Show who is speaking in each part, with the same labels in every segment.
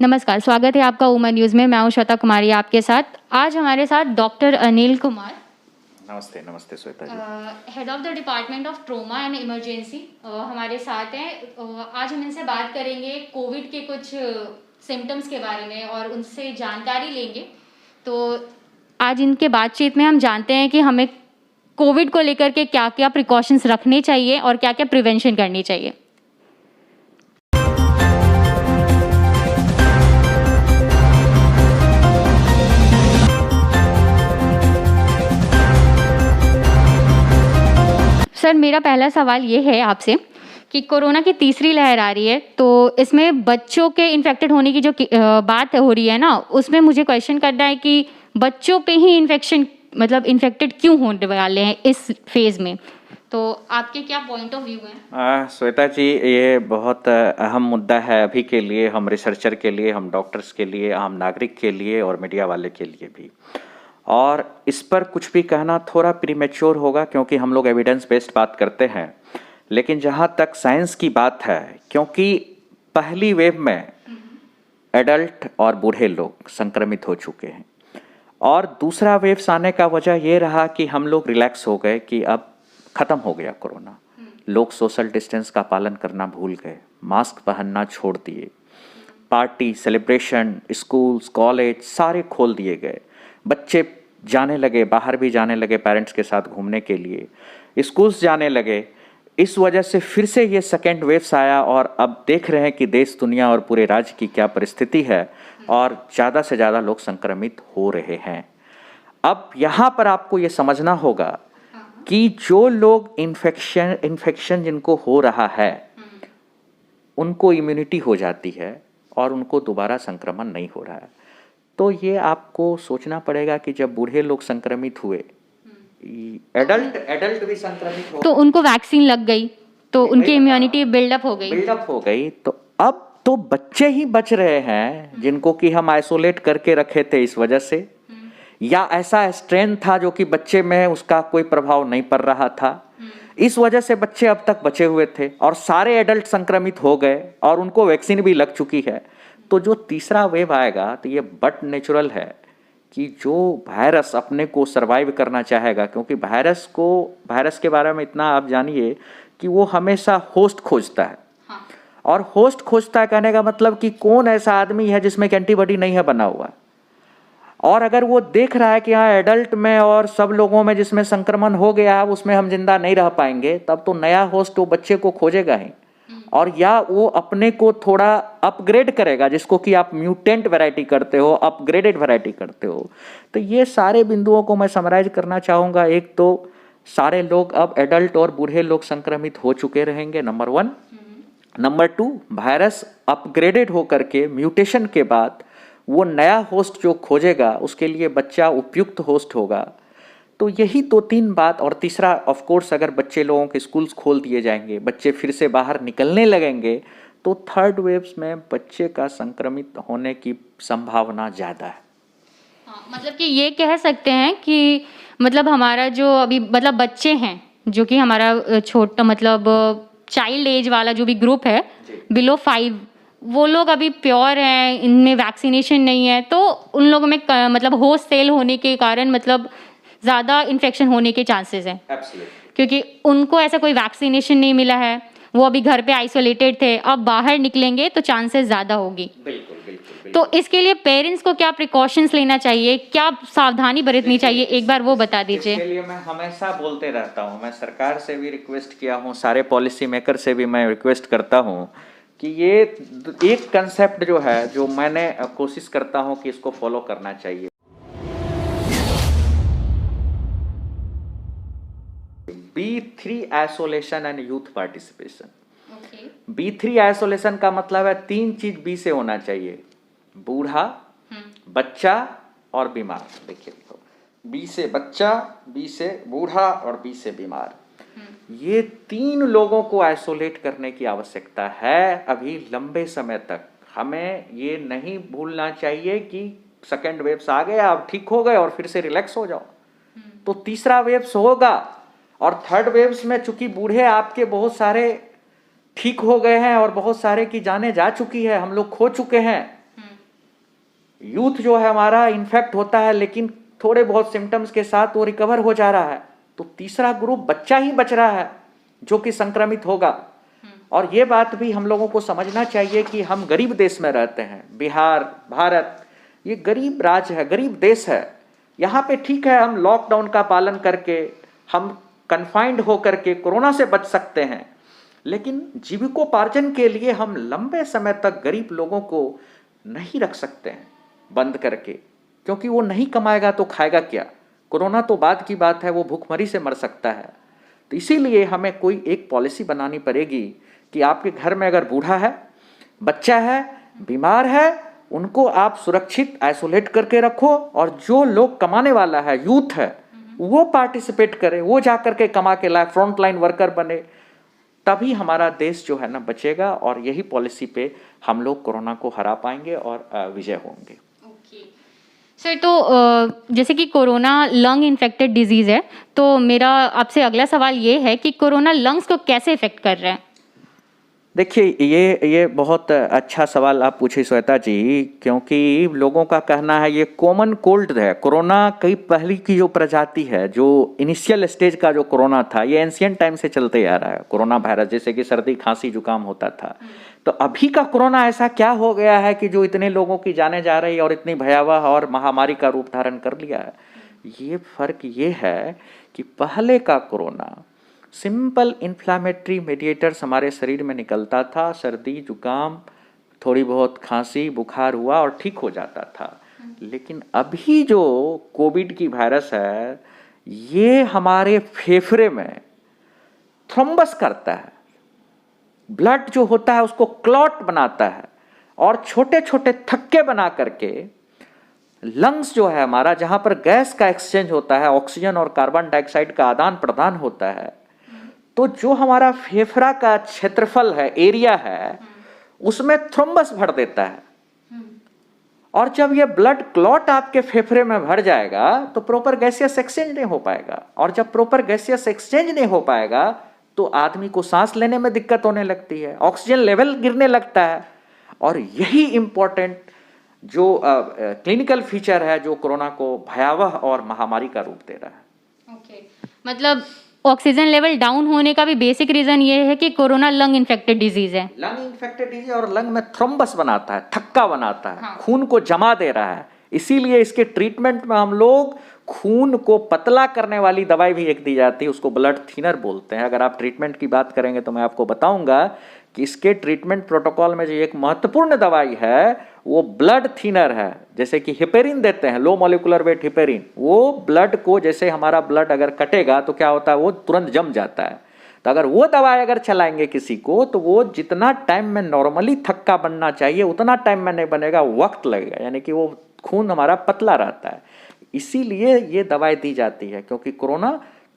Speaker 1: नमस्कार, स्वागत है आपका वुमन न्यूज़ में। मैं हूं श्वेता कुमारी आपके साथ। आज हमारे साथ डॉक्टर अनिल कुमार,
Speaker 2: नमस्ते नमस्ते Shweta ji,
Speaker 1: head of the department of trauma and emergency हमारे साथ हैं। आज हम इनसे बात करेंगे कोविड के कुछ सिम्टम्स के बारे में और उनसे जानकारी लेंगे। तो आज इनके बातचीत में हम जानते हैं कि हमें कोविड को लेकर के क्या क्या प्रिकॉशंस रखने चाहिए और क्या क्या प्रिवेंशन करनी चाहिए। सर, मेरा पहला सवाल ये है आपसे कि कोरोना की तीसरी लहर आ रही है, तो इसमें बच्चों के इन्फेक्टेड होने की जो बात हो रही है ना, उसमें मुझे क्वेश्चन करना है कि बच्चों पे ही इन्फेक्टेड क्यों होने वाले हैं इस फेज़ में। तो आपके क्या पॉइंट ऑफ व्यू है?
Speaker 2: श्वेता जी, ये बहुत अहम मुद्दा है अभी के लिए, हम रिसर्चर के लिए, हम डॉक्टर्स के लिए, आम नागरिक के लिए और मीडिया वाले के लिए भी। और इस पर कुछ भी कहना थोड़ा प्रीमेच्योर होगा क्योंकि हम लोग एविडेंस बेस्ड बात करते हैं। लेकिन जहाँ तक साइंस की बात है, क्योंकि पहली वेव में एडल्ट और बूढ़े लोग संक्रमित हो चुके हैं और दूसरा वेव्स आने का वजह ये रहा कि हम लोग रिलैक्स हो गए कि अब ख़त्म हो गया कोरोना। लोग सोशल डिस्टेंस का पालन करना भूल गए, मास्क पहनना छोड़ दिए, पार्टी सेलिब्रेशन, स्कूल्स कॉलेज सारे खोल दिए गए, बच्चे जाने लगे, बाहर भी जाने लगे पेरेंट्स के साथ घूमने के लिए, स्कूल्स जाने लगे। इस वजह से फिर से ये सेकेंड वेव्स आया और अब देख रहे हैं कि देश दुनिया और पूरे राज्य की क्या परिस्थिति है और ज़्यादा से ज़्यादा लोग संक्रमित हो रहे हैं। अब यहाँ पर आपको ये समझना होगा कि जो लोग इन्फेक्शन जिनको हो रहा है उनको इम्यूनिटी हो जाती है और उनको दोबारा संक्रमण नहीं हो रहा है। तो ये आपको सोचना पड़ेगा कि जब बूढ़े लोग संक्रमित हुए, एडल्ट भी संक्रमित हो,
Speaker 1: तो उनको वैक्सीन लग गई तो उनकी इम्यूनिटी बिल्डअप हो गई,
Speaker 2: तो अब तो बच्चे ही बच रहे हैं जिनको कि हम आइसोलेट करके रखे थे इस वजह से, या ऐसा स्ट्रेन था जो कि बच्चे में उसका कोई प्रभाव नहीं पड़ रहा था, इस वजह से बच्चे अब तक बचे हुए थे और सारे एडल्ट संक्रमित हो गए और उनको वैक्सीन भी लग चुकी है। तो जो तीसरा वेव आएगा तो ये बट नेचुरल है कि जो वायरस अपने को सरवाइव करना चाहेगा, क्योंकि वायरस के बारे में इतना आप जानिए कि वो हमेशा होस्ट खोजता है।
Speaker 1: हाँ।
Speaker 2: और होस्ट खोजता है कहने का मतलब कि कौन ऐसा आदमी है जिसमें एंटीबॉडी नहीं है बना हुआ, और अगर वो देख रहा है कि हाँ एडल्ट में और सब लोगों में जिसमें संक्रमण हो गया है उसमें हम जिंदा नहीं रह पाएंगे, तब तो नया होस्ट वो बच्चे को खोजेगा ही, और या वो अपने को थोड़ा अपग्रेड करेगा, जिसको कि आप म्यूटेंट वैरायटी करते हो, अपग्रेडेड वैरायटी करते हो। तो ये सारे बिंदुओं को मैं समराइज करना चाहूँगा। एक तो सारे लोग अब एडल्ट और बूढ़े लोग संक्रमित हो चुके रहेंगे, नंबर 1। नंबर 2, वायरस अपग्रेडेड होकर के म्यूटेशन के बाद वो नया होस्ट जो खोजेगा उसके लिए बच्चा उपयुक्त होस्ट होगा। तो यही 2-3 बात। और तीसरा, ऑफ कोर्स अगर बच्चे लोगों के स्कूल्स खोल दिए जाएंगे, बच्चे फिर से बाहर निकलने लगेंगे, तो थर्ड वेव्स में बच्चे का संक्रमित होने की संभावना ज़्यादा है।
Speaker 1: हाँ, मतलब कि ये कह सकते हैं कि मतलब हमारा जो अभी बच्चे हैं जो कि हमारा छोटा चाइल्ड एज वाला जो भी ग्रुप है बिलो 5, वो लोग अभी प्योर हैं, इनमें वैक्सीनेशन नहीं है, तो उन लोगों में होस्ट सेल होने के कारण ज़्यादा इन्फेक्शन होने के चांसेस हैं।
Speaker 2: Absolutely.
Speaker 1: क्योंकि उनको ऐसा कोई वैक्सीनेशन नहीं मिला है, वो अभी घर पे आइसोलेटेड थे, अब बाहर निकलेंगे तो चांसेस ज़्यादा होगी।
Speaker 2: बिल्कुल बिल्कुल।
Speaker 1: तो इसके लिए पेरेंट्स को क्या प्रिकॉशंस लेना चाहिए, क्या सावधानी बरतनी चाहिए, एक बार वो बता दीजिए।
Speaker 2: इसके लिए मैं हमेशा बोलते रहता हूँ, मैं सरकार से भी रिक्वेस्ट किया हूँ, सारे पॉलिसी मेकर से भी मैं रिक्वेस्ट करता हूँ कि ये एक कंसेप्ट जो है, जो मैंने कोशिश करता हूँ कि इसको फॉलो करना चाहिए। B3 isolation and youth participation. B3 isolation का मतलब है 3 चीज बी से होना चाहिए, बूढ़ा, बच्चा और बीमार। देखिए बी से बच्चा, बी से बूढ़ा और बी से बीमार। ये 3 लोगों को आइसोलेट करने की आवश्यकता है अभी लंबे समय तक। हमें ये नहीं भूलना चाहिए कि सेकेंड वेव्स आ गया, अब ठीक हो गए और फिर से रिलैक्स हो जाओ। तो तीसरा वेव्स होगा और थर्ड वेव्स में चूंकि बूढ़े आपके बहुत सारे ठीक हो गए हैं और बहुत सारे की जाने जा चुकी है, हम लोग खो चुके हैं, यूथ जो है हमारा इन्फेक्ट होता है लेकिन थोड़े बहुत सिम्टम्स के साथ वो रिकवर हो जा रहा है। तो तीसरा ग्रुप बच्चा ही बच रहा है जो कि संक्रमित होगा। और ये बात भी हम लोगों को समझना चाहिए कि हम गरीब देश में रहते हैं। बिहार, भारत ये गरीब राज्य है, गरीब देश है। यहाँ पे ठीक है हम लॉकडाउन का पालन करके, हम कन्फाइंड होकर के कोरोना से बच सकते हैं, लेकिन जीविकोपार्जन के लिए हम लंबे समय तक गरीब लोगों को नहीं रख सकते हैं बंद करके, क्योंकि वो नहीं कमाएगा तो खाएगा क्या। कोरोना तो बाद की बात है, वो भूखमरी से मर सकता है। तो इसीलिए हमें कोई एक पॉलिसी बनानी पड़ेगी कि आपके घर में अगर बूढ़ा है, बच्चा है, बीमार है, उनको आप सुरक्षित आइसोलेट करके रखो, और जो लोग कमाने वाला है, यूथ है, वो पार्टिसिपेट करे, वो जा करके कमा के लाए, फ्रंट लाइन वर्कर बने, तभी हमारा देश जो है ना बचेगा। और यही पॉलिसी पे हम लोग कोरोना को हरा पाएंगे और विजय होंगे।
Speaker 1: सर, तो जैसे कि कोरोना लंग इन्फेक्टेड डिजीज़ है, तो मेरा आपसे अगला सवाल ये है कि कोरोना लंग्स को कैसे इफेक्ट कर रहा है?
Speaker 2: देखिए ये बहुत अच्छा सवाल आप पूछे श्वेता जी, क्योंकि लोगों का कहना है ये कॉमन कोल्ड है। कोरोना कई पहली की जो प्रजाति है, जो इनिशियल स्टेज का जो कोरोना था, ये एंशियंट टाइम से चलते आ रहा है। कोरोना वायरस जैसे कि सर्दी, खांसी, जुकाम होता था, तो अभी का कोरोना ऐसा क्या हो गया है कि जो इतने लोगों की जाने जा रही है और इतनी भयावह और महामारी का रूप धारण कर लिया है। ये फर्क ये है कि पहले का कोरोना सिंपल इन्फ्लामेटरी मेडिएटर्स हमारे शरीर में निकलता था, सर्दी, जुकाम, थोड़ी बहुत खांसी, बुखार हुआ और ठीक हो जाता था। लेकिन अभी जो कोविड की वायरस है, ये हमारे फेफड़े में थ्रोम्बस करता है, ब्लड जो होता है उसको क्लॉट बनाता है, और छोटे छोटे थक्के बना करके लंग्स जो है हमारा, जहाँ पर गैस का एक्सचेंज होता है, ऑक्सीजन और कार्बन डाइऑक्साइड का आदान प्रदान होता है, तो जो हमारा फेफड़ा का क्षेत्रफल है, एरिया है, उसमें थ्रोम्बस भर देता है। और जब ये ब्लड क्लॉट आपके फेफड़े में भर जाएगा तो प्रॉपर गैसियस एक्सचेंज नहीं हो पाएगा, और जब प्रॉपर गैसियस एक्सचेंज नहीं हो पाएगा तो आदमी को सांस लेने में दिक्कत होने लगती है, ऑक्सीजन लेवल गिरने लगता है। और यही इंपॉर्टेंट जो क्लिनिकल फीचर है जो कोरोना को भयावह और महामारी का रूप दे रहा है।
Speaker 1: ओके, मतलब ऑक्सीजन लेवल डाउन होने का भी बेसिक रीजन ये है कि कोरोना लंग इन्फेक्टेड डिजीज है।
Speaker 2: लंग इन्फेक्टेड डिजीज, और लंग में थ्रोम्बस बनाता है, थक्का बनाता है,
Speaker 1: हाँ।
Speaker 2: खून को जमा दे रहा है। इसीलिए इसके ट्रीटमेंट में हम लोग खून को पतला करने वाली दवाई भी एक दी जाती है, उसको ब्लड थिनर बोलते हैं। अगर आप ट्रीटमेंट की बात करेंगे तो मैं आपको बताऊंगा कि इसके ट्रीटमेंट प्रोटोकॉल में जो एक महत्वपूर्ण दवाई है वो ब्लड थिनर है। जैसे कि हिपेरिन देते हैं, लो मॉलिक्यूलर वेट हिपेरिन, वो ब्लड को, जैसे हमारा ब्लड अगर कटेगा तो क्या होता है, वो तुरंत जम जाता है। तो अगर वो दवाई अगर चलाएंगे किसी को, तो वो जितना टाइम में नॉर्मली थक्का बनना चाहिए उतना टाइम में नहीं बनेगा, वक्त लगेगा, यानी कि वो खून हमारा पतला रहता है। इसीलिए ये दवाई दी जाती है, क्योंकि कोरोना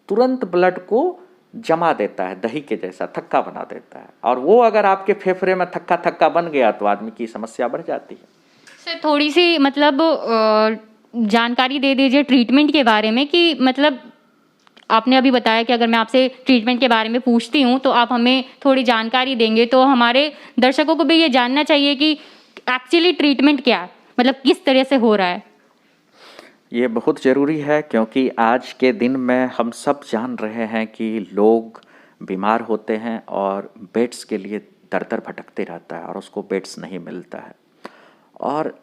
Speaker 2: तुरंत ब्लड को जमा देता है, दही के जैसा थक्का बना देता है। और वो अगर आपके फेफड़े में थक्का थक्का बन गया तो आदमी की समस्या बढ़ जाती है।
Speaker 1: सर, थोड़ी सी मतलब जानकारी दे दीजिए ट्रीटमेंट के बारे में, कि मतलब आपने अभी बताया कि अगर मैं आपसे ट्रीटमेंट के बारे में पूछती हूँ तो आप हमें थोड़ी जानकारी देंगे, तो हमारे दर्शकों को भी ये जानना चाहिए कि एक्चुअली ट्रीटमेंट क्या है, मतलब किस तरह से हो रहा है।
Speaker 2: ये बहुत ज़रूरी है, क्योंकि आज के दिन में हम सब जान रहे हैं कि लोग बीमार होते हैं और बेड्स के लिए दर दर भटकते रहता है और उसको बेड्स नहीं मिलता है। और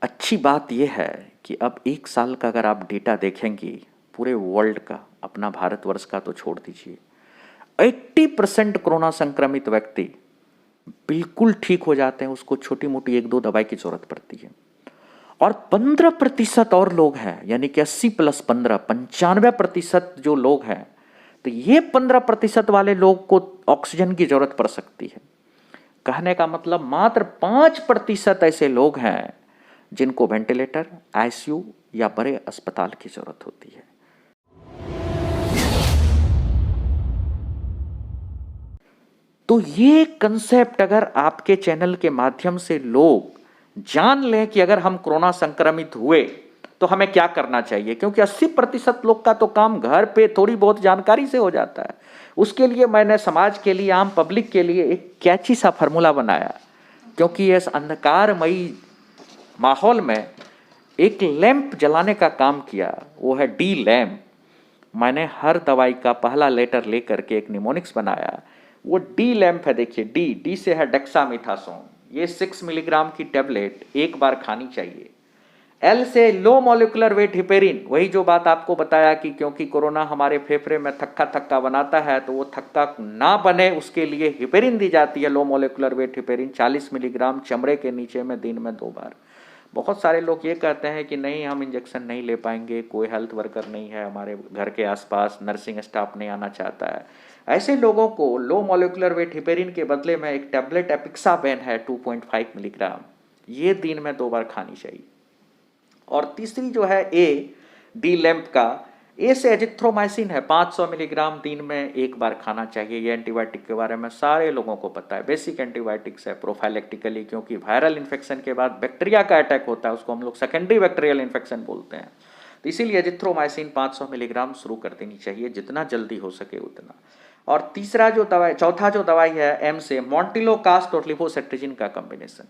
Speaker 2: अच्छी बात यह है कि अब 1 साल का अगर आप डेटा देखेंगी पूरे वर्ल्ड का, अपना भारतवर्ष का तो छोड़ दीजिए, 80% कोरोना संक्रमित व्यक्ति बिल्कुल ठीक हो जाते हैं, उसको छोटी मोटी 1-2 दवाई की जरूरत पड़ती है। और 15% और लोग हैं, यानी कि 80 + 15, 95% जो लोग हैं, तो ये 15% वाले लोग को ऑक्सीजन की जरूरत पड़ सकती है। कहने का मतलब मात्र 5% ऐसे लोग हैं जिनको वेंटिलेटर, आईसीयू या बड़े अस्पताल की जरूरत होती है। तो ये कंसेप्ट अगर आपके चैनल के माध्यम से लोग जान लें कि अगर हम कोरोना संक्रमित हुए तो हमें क्या करना चाहिए, क्योंकि 80% लोग का तो काम घर पे थोड़ी बहुत जानकारी से हो जाता है। उसके लिए मैंने समाज के लिए, आम पब्लिक के लिए एक कैची सा फार्मूला बनाया, क्योंकि इस अंधकारमयी माहौल में एक लैंप जलाने का काम किया, वो है डी लैंप। मैंने हर दवाई का पहला लेटर लेकर के एक निमोनिक्स बनाया, वो डी लैंप है। देखिए डी से है डेक्सामेथासोन, ये 6 मिलीग्राम की टेबलेट एक बार खानी चाहिए। एल से लो मॉलिक्यूलर वेट हिपेरिन, वही जो बात आपको बताया कि क्योंकि कोरोना हमारे फेफड़े में थक्का थक्का बनाता है, तो वो थक्का ना बने उसके लिए हिपेरिन दी जाती है, low molecular weight heparin 40 milligram चमड़े के नीचे में दिन में 2 बार। बहुत सारे लोग ये कहते हैं कि नहीं हम इंजेक्शन नहीं ले पाएंगे, कोई हेल्थ वर्कर नहीं है हमारे घर के आसपास, नर्सिंग स्टाफ नहीं आना चाहता है। ऐसे लोगों को लो मॉलिक्यूलर वेट हिपेरिन के बदले में एक टैबलेट एपिक्साबेन है 2.5 मिलीग्राम, ये दिन में 2 बार खानी चाहिए। और तीसरी जो है ए डी लैंप का, ए से एजिथ्रोमाइसिन है 500 मिलीग्राम दिन में 1 बार खाना चाहिए। ये एंटीबायोटिक के बारे में सारे लोगों को पता है, बेसिक एंटीबायोटिक्स है प्रोफाइलेक्टिकली, क्योंकि वायरल इन्फेक्शन के बाद बैक्टीरिया का अटैक होता है, उसको हम लोग सेकेंडरी बैक्टीरियल इन्फेक्शन बोलते हैं। तो इसीलिए एजिथ्रोमाइसिन 500 मिलीग्राम शुरू कर देनी चाहिए जितना जल्दी हो सके उतना। और तीसरा जो दवाई, चौथा जो दवाई है एम से मॉन्टिलोकास्ट और लिवोसेट्रिजिन का कॉम्बिनेशन,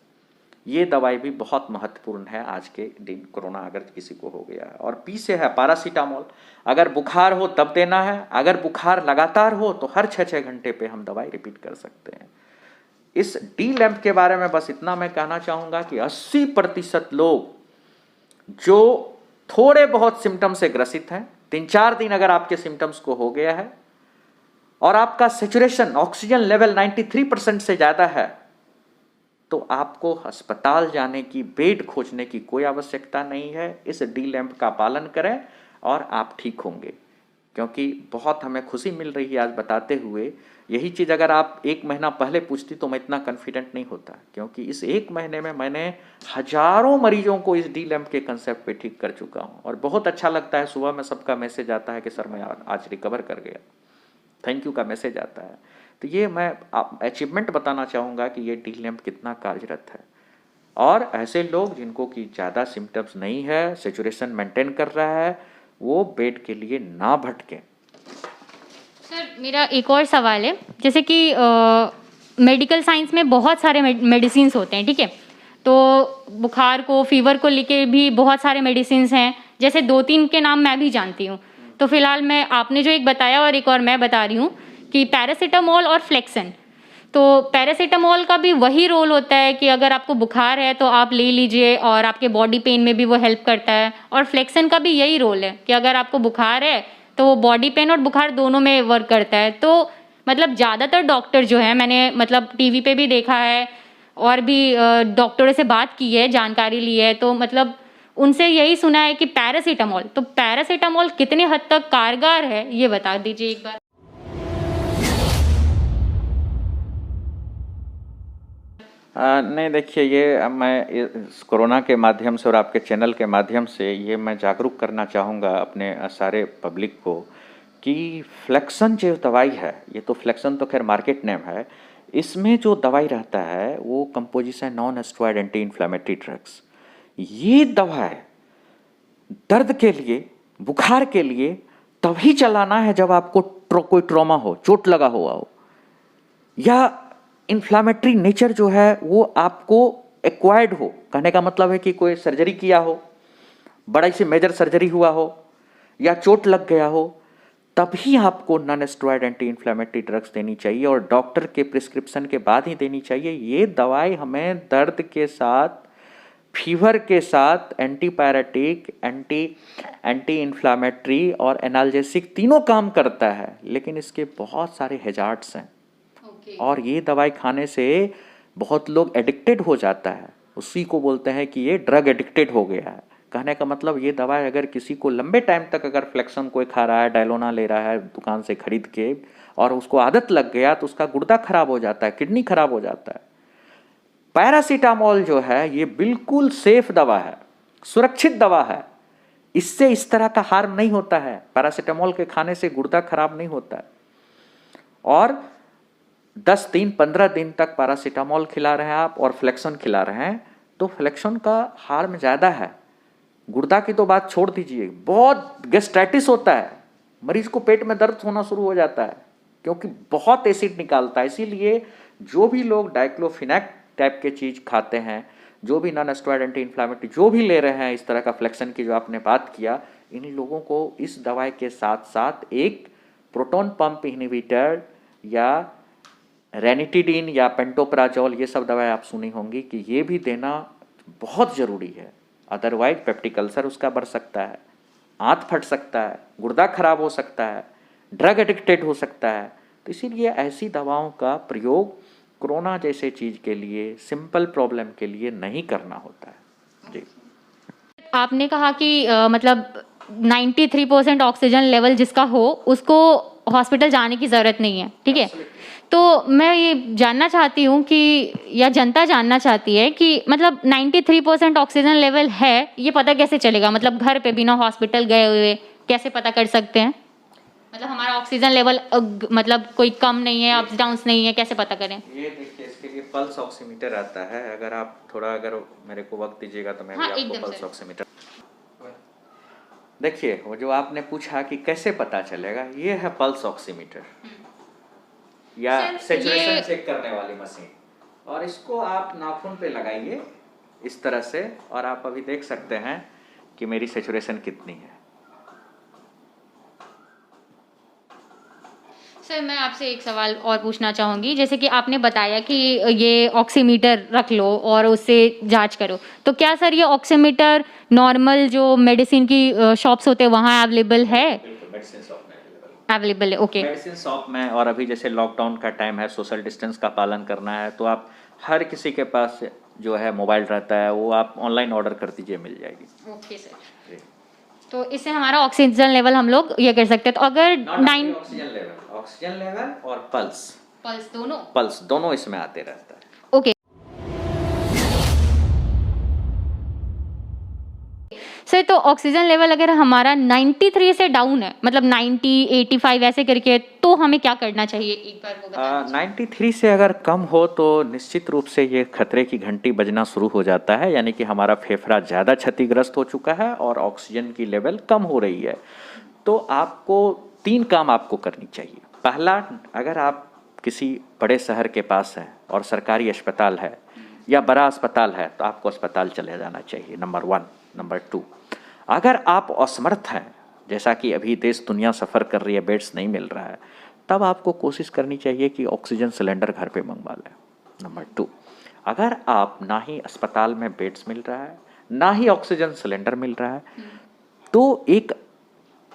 Speaker 2: ये दवाई भी बहुत महत्वपूर्ण है आज के दिन, कोरोना अगर किसी को हो गया है। और पी से है पैरासीटामोल, अगर बुखार हो तब देना है, अगर बुखार लगातार हो तो हर 6-6 घंटे पे हम दवाई रिपीट कर सकते हैं। इस डी लैंप के बारे में बस इतना मैं कहना चाहूँगा कि 80% लोग जो थोड़े बहुत सिम्टम से ग्रसित हैं, 3-4 दिन अगर आपके सिम्टम्स को हो गया है और आपका सेचुरेशन ऑक्सीजन लेवल 93% से ज़्यादा है, तो आपको अस्पताल जाने की, बेड खोजने की कोई आवश्यकता नहीं है। इस डी लैंप का पालन करें और आप ठीक होंगे। क्योंकि बहुत हमें खुशी मिल रही है आज बताते हुए, यही चीज़ अगर आप 1 महीना पहले पूछती तो मैं इतना कॉन्फिडेंट नहीं होता, क्योंकि इस 1 महीने में मैंने हजारों मरीजों को इस डी लैंप के कंसेप्ट पे ठीक कर चुका हूँ। और बहुत अच्छा लगता है, सुबह में सबका मैसेज आता है कि सर मैं आज रिकवर कर गया, थैंक यू का मैसेज आता है। तो ये मैं अचीवमेंट बताना चाहूँगा कि ये डी लैंप कितना कार्यरत है। और ऐसे लोग जिनको कि ज़्यादा सिम्टम्स नहीं है, सेचुरेशन मेंटेन कर रहा है, वो बेड के लिए ना भटकें।
Speaker 1: सर मेरा एक और सवाल है, जैसे कि मेडिकल साइंस में बहुत सारे मेडिसिन्स होते हैं, ठीक है, तो बुखार को, फीवर को लेके भी बहुत सारे मेडिसिन्स हैं, जैसे 2-3 के नाम मैं भी जानती हूँ। तो फिलहाल मैं, आपने जो एक बताया और एक और मैं बता रही हूँ कि पैरासीटामोल और फ्लेक्सन। तो पैरासीटामोल का भी वही रोल होता है कि अगर आपको बुखार है तो आप ले लीजिए और आपके बॉडी पेन में भी वो हेल्प करता है, और फ्लेक्सन का भी यही रोल है कि अगर आपको बुखार है तो वो बॉडी पेन और बुखार दोनों में वर्क करता है। तो मतलब ज़्यादातर डॉक्टर जो है, मैंने मतलब टीवी पे भी देखा है और भी डॉक्टरों से बात की है, जानकारी ली है, तो मतलब उनसे यही सुना है कि पैरासीटामोल, तो पैरासीटामोल कितने हद तक कारगर है ये बता दीजिए एक बार।
Speaker 2: नहीं देखिए, ये मैं इस कोरोना के माध्यम से और आपके चैनल के माध्यम से ये मैं जागरूक करना चाहूँगा अपने सारे पब्लिक को कि फ्लेक्सन जो दवाई है, ये तो फ्लेक्सन तो खैर मार्केट नेम है, इसमें जो दवाई रहता है वो composition non steroid anti inflammatory drugs. ये दवा है दर्द के लिए, बुखार के लिए तभी चलाना है जब आपको कोई ट्रॉमा हो, चोट लगा हुआ हो, या इन्फ्लामेटरी नेचर जो है वो आपको एक्वायर्ड हो। कहने का मतलब है कि कोई सर्जरी किया हो, बड़ा सी मेजर सर्जरी हुआ हो, या चोट लग गया हो, तभी आपको non steroid anti inflammatory drugs देनी चाहिए और डॉक्टर के प्रिस्क्रिप्शन के बाद ही देनी चाहिए। ये दवाई हमें दर्द के साथ, फीवर के साथ, एंटीपायरेटिक, एंटी इन्फ्लामेटरी और एनाल्जेसिक तीनों काम करता है, लेकिन इसके बहुत सारे हैजार्ड्स हैं। और ये दवाई खाने से बहुत लोग एडिक्टेड हो जाता है, उसी को बोलते हैं कि ये ड्रग एडिक्टेड हो गया है। कहने का मतलब ये दवाई अगर किसी को लंबे टाइम तक अगर फ्लेक्सन कोई खा रहा है, डायलोना ले रहा है दुकान से खरीद के, और उसको आदत लग गया तो उसका गुर्दा खराब हो जाता है, किडनी खराब हो जाता है। पैरासीटामोल जो है ये बिल्कुल सेफ दवा है, सुरक्षित दवा है, इससे इस तरह का हार्म नहीं होता है। पैरासीटामोल के खाने से गुर्दा खराब नहीं होता है। और 10 दिन 15 दिन तक पैरासीटामोल खिला रहे हैं आप और फ्लेक्सन खिला रहे हैं, तो फ्लेक्सन का हार्म ज़्यादा है। गुर्दा की तो बात छोड़ दीजिए, बहुत गैस्ट्राइटिस होता है, मरीज को पेट में दर्द होना शुरू हो जाता है क्योंकि बहुत एसिड निकालता है। इसीलिए जो भी लोग डाइक्लोफिनेक टाइप के चीज़ खाते हैं, जो भी नॉन स्टेरॉइड एंटी इन्फ्लामेटरी जो भी ले रहे हैं, इस तरह का फ्लेक्शन की जो आपने बात किया, इन लोगों को इस दवाई के साथ साथ एक प्रोटॉन पंप इनहिबिटर या रेनिटिडिन या पेंटोप्राजोल, ये सब दवाएं आप सुनी होंगी कि ये भी देना बहुत ज़रूरी है। अदरवाइज पेप्टिक अल्सर उसका बढ़ सकता है, आंत फट सकता है, गुर्दा खराब हो सकता है, ड्रग एडिक्टेड हो सकता है। तो इसीलिए ऐसी दवाओं का प्रयोग कोरोना जैसे चीज़ के लिए, सिंपल प्रॉब्लम के लिए नहीं करना होता है। जी,
Speaker 1: आपने कहा कि मतलब 93% ऑक्सीजन लेवल जिसका हो उसको हॉस्पिटल जाने की ज़रूरत नहीं है, ठीक है। तो मैं ये जानना चाहती हूँ कि या जनता जानना चाहती है कि मतलब 93% ऑक्सीजन लेवल है, ये पता कैसे चलेगा? मतलब घर पे बिना हॉस्पिटल गए हुए कैसे पता कर सकते हैं? मतलब हमारा ऑक्सीजन लेवल मतलब कोई कम नहीं है, अप्स डाउन्स नहीं है, कैसे पता करें?
Speaker 2: ये देखिए, इसके लिए पल्स ऑक्सीमीटर आता है। अगर आप थोड़ा अगर मेरे को वक्त दीजिएगा तो मैं भी आपको
Speaker 1: एकदम
Speaker 2: पल्स
Speaker 1: से।
Speaker 2: ऑक्सीमीटर। देखिए, वो जो आपने पूछा कि कैसे पता चलेगा, ये है पल्स ऑक्सीमीटर या
Speaker 1: सर,
Speaker 2: सेचुरेशन
Speaker 1: ये-
Speaker 2: चेक करने वाली मशीन। और इसको आप नाखून पे लगाइए इस तरह से, और आप अभी देख सकते हैं कि मेरी सेचुरेशन कितनी है।
Speaker 1: सर, मैं आपसे एक सवाल और पूछना चाहूँगी। जैसे कि आपने बताया कि ये ऑक्सीमीटर रख लो और उससे जांच करो, तो क्या सर ये ऑक्सीमीटर नॉर्मल जो मेडिसिन की शॉप्स होते हैं वहाँ अवेलेबल है?
Speaker 2: बिल्कुल, मेडिसिन शॉप में
Speaker 1: अवेलेबल है, ओके।
Speaker 2: मेडिसिन शॉप में। और अभी जैसे लॉकडाउन का टाइम है, सोशल डिस्टेंस का पालन करना है, तो आप हर किसी के पास जो है मोबाइल रहता है, वो आप ऑनलाइन ऑर्डर कर दीजिए, मिल जाएगी।
Speaker 1: ओके सर, तो इससे हमारा ऑक्सीजन लेवल हम लोग ये कर सकते हैं। तो अगर
Speaker 2: ऑक्सीजन लेवल और पल्स
Speaker 1: पल्स
Speaker 2: दोनों इसमें आते रहता है।
Speaker 1: ओके सर, तो ऑक्सीजन लेवल अगर हमारा 93 से डाउन है, मतलब 90, 85 ऐसे करके, तो हमें क्या करना चाहिए? एक बार वो बता दीजिए।
Speaker 2: 93 से अगर कम हो तो निश्चित रूप से ये खतरे की घंटी बजना शुरू हो जाता है, यानी कि हमारा फेफड़ा ज़्यादा क्षतिग्रस्त हो चुका है और ऑक्सीजन की लेवल कम हो रही है। तो आपको 3 काम आपको करनी चाहिए। पहला, अगर आप किसी बड़े शहर के पास हैं और सरकारी अस्पताल है या बड़ा अस्पताल है, तो आपको अस्पताल चले जाना चाहिए, नंबर 1। नंबर 2, अगर आप असमर्थ हैं, जैसा कि अभी देश दुनिया सफ़र कर रही है, बेड्स नहीं मिल रहा है, तब आपको कोशिश करनी चाहिए कि ऑक्सीजन सिलेंडर घर पे मंगवा लें। नंबर 2, अगर आप ना ही अस्पताल में बेड्स मिल रहा है, ना ही ऑक्सीजन सिलेंडर मिल रहा है, तो एक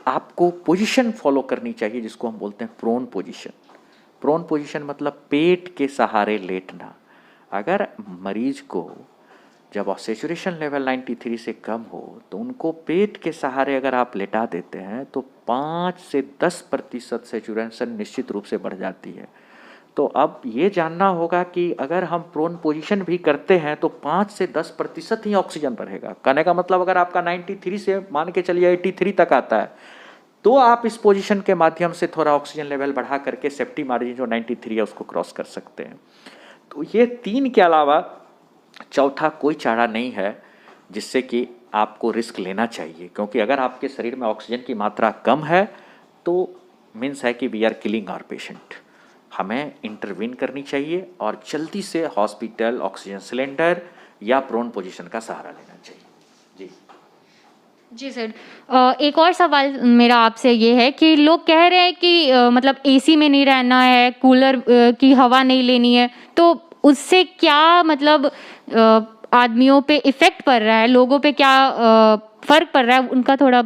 Speaker 2: आपको पोजीशन फॉलो करनी चाहिए जिसको हम बोलते हैं प्रोन पोजीशन। प्रोन पोजीशन मतलब पेट के सहारे लेटना। अगर मरीज को जब सैचुरेशन लेवल 93 से कम हो तो उनको पेट के सहारे अगर आप लेटा देते हैं तो 5 से 10% सैचुरेशन निश्चित रूप से बढ़ जाती है। तो अब ये जानना होगा कि अगर हम प्रोन पोजीशन भी करते हैं तो 5 से 10% ही ऑक्सीजन बढ़ेगा। कहने का मतलब अगर आपका 93 से मान के चलिए 83 तक आता है, तो आप इस पोजीशन के माध्यम से थोड़ा ऑक्सीजन लेवल बढ़ा करके सेफ्टी मार्जिन जो 93 है उसको क्रॉस कर सकते हैं। तो ये 3 के अलावा चौथा कोई चारा नहीं है जिससे कि आपको रिस्क लेना चाहिए, क्योंकि अगर आपके शरीर में ऑक्सीजन की मात्रा कम है तो मीन्स है कि we are killing our patient. हमें इंटरवीन करनी चाहिए और जल्दी से हॉस्पिटल ऑक्सीजन सिलेंडर या प्रोन पोजीशन का सहारा लेना चाहिए। जी
Speaker 1: जी सर, एक और सवाल मेरा आपसे ये है कि लोग कह रहे हैं कि मतलब एसी में नहीं रहना है, कूलर की हवा नहीं लेनी है, तो उससे क्या मतलब आदमियों पे इफ़ेक्ट पड़ रहा है, लोगों पे क्या फ़र्क पड़ रहा है, उनका थोड़ा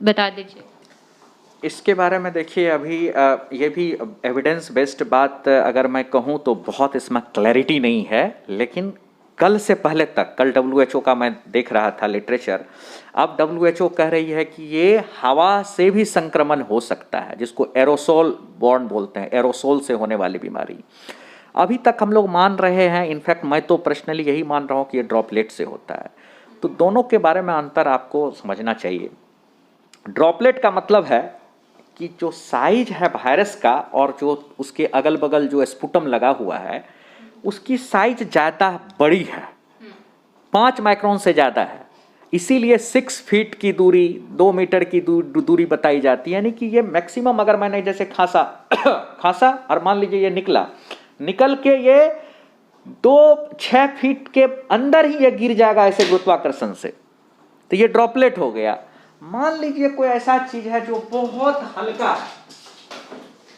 Speaker 1: बता दीजिए।
Speaker 2: इसके बारे में देखिए, अभी ये भी एविडेंस बेस्ड बात अगर मैं कहूँ तो बहुत इसमें क्लैरिटी नहीं है, लेकिन कल से पहले तक, कल WHO का मैं देख रहा था लिटरेचर, अब WHO कह रही है कि ये हवा से भी संक्रमण हो सकता है, जिसको एरोसोल बॉर्न बोलते हैं, एरोसोल से होने वाली बीमारी। अभी तक हम लोग मान रहे हैं, इनफैक्ट मैं तो पर्सनली यही मान रहा हूँ कि ये ड्रॉपलेट से होता है। तो दोनों के बारे में अंतर आपको समझना चाहिए। ड्रॉपलेट का मतलब है कि जो साइज है वायरस का और जो उसके अगल बगल जो स्पुटम लगा हुआ है उसकी साइज ज़्यादा बड़ी है, 5 माइक्रोन से ज़्यादा है, इसीलिए 6 फीट की दूरी, 2 मीटर की दूरी बताई जाती है। यानी कि ये मैक्सिमम, अगर मैंने जैसे खांसा और मान लीजिए ये निकल के ये 6 फीट के अंदर ही ये गिर जाएगा ऐसे गुरुत्वाकर्षण से, तो ये ड्रॉपलेट हो गया। मान लीजिए कोई ऐसा चीज है जो बहुत हल्का है,